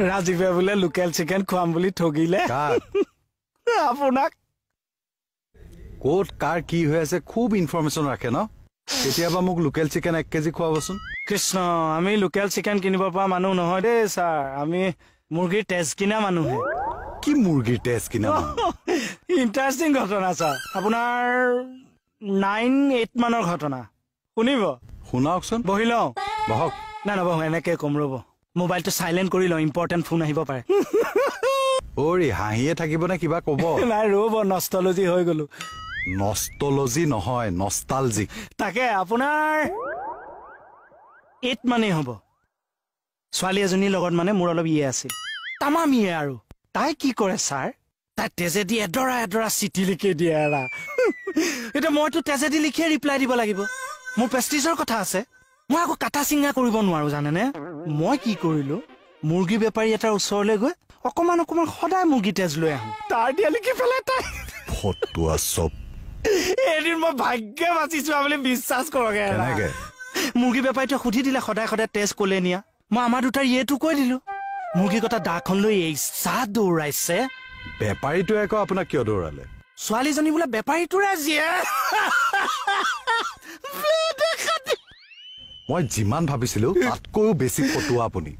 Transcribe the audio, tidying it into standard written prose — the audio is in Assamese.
ৰাজীৱে বোলে লোকেল চিকেন খুৱাম বুলি ঠগিলে আপোনাক ক'ত কাৰ কি হৈ আছে খুব ইনফৰমেশ্যন ৰাখে ন কেতিয়াবা মোক লোকেল চিকেন 1 কেজি খুৱাবচোন কৃষ্ণ আমি লোকেল চিকেন কিনিব পৰা মানুহ নহয় দেই ছাৰ আমি মুৰ্গীৰ তেজ কিনা মানুহে কি মুৰ্গীৰ তেজ কিনা ইণ্টাৰেষ্টিং ঘটনা ছাৰ আপোনাৰ 9-8 মানৰ ঘটনা শুনিব শুনাওকচোন বহি লওঁ বহক নবহো এনেকে কম ৰ'ব মোবাইলটো চাইলেণ্ট কৰি লওঁ ইম্পৰ্টেণ্ট ফোন আহিব পাৰে অৰি হাঁহিয়ে থাকিব নে কিবা ক'ব নাই ৰ'ব নষ্টলজি হৈ গ'লো নষ্টলজি নহয় নষ্টালজিক তাকে আপোনাৰ 8 মানেই হ'ব ছোৱালী এজনীৰ লগত মানে মোৰ অলপ ইয়ে আছিল তামাম ইয়ে আৰু তাই কি কৰে ছাৰ তাই তেজেদি এডৰা চিঠি লিখি দিয়ে এৰা এতিয়া মইতো তেজেদি লিখিয়ে ৰিপ্লাই দিব লাগিব মোৰ প্ৰেষ্টিজৰ কথা আছে মই আকৌ কাটা চিঙা কৰিব নোৱাৰো জানেনে মই কি কৰিলো মুৰ্গী বেপাৰী এটাৰ ওচৰলৈ গৈ অকমান সদায় মুৰ্গী তেজ লৈ আহো তাৰ দিয়া লিখি পেলাই তাই ফটোৱা চব এদিন মই ভাগ্যে বাচিছো বুলি বিশ্বাস কৰগে মুৰ্গী বেপাৰীটোৱে সুধি দিলে সদায় তেজ কলে নিয়া মই আমাৰ দুটাৰ ইয়েটো কৈ দিলো মুৰ্গী কটা দাখন লৈ এইচা দৌৰাইছে বেপাৰীটোৱে আকৌ আপোনাক কিয় দৌৰালে ছোৱালীজনী বোলে বেপাৰীটোৰে জিয়ে মই যিমান ভাবিছিলো তাতকৈও বেছি ফটোৱা আপুনি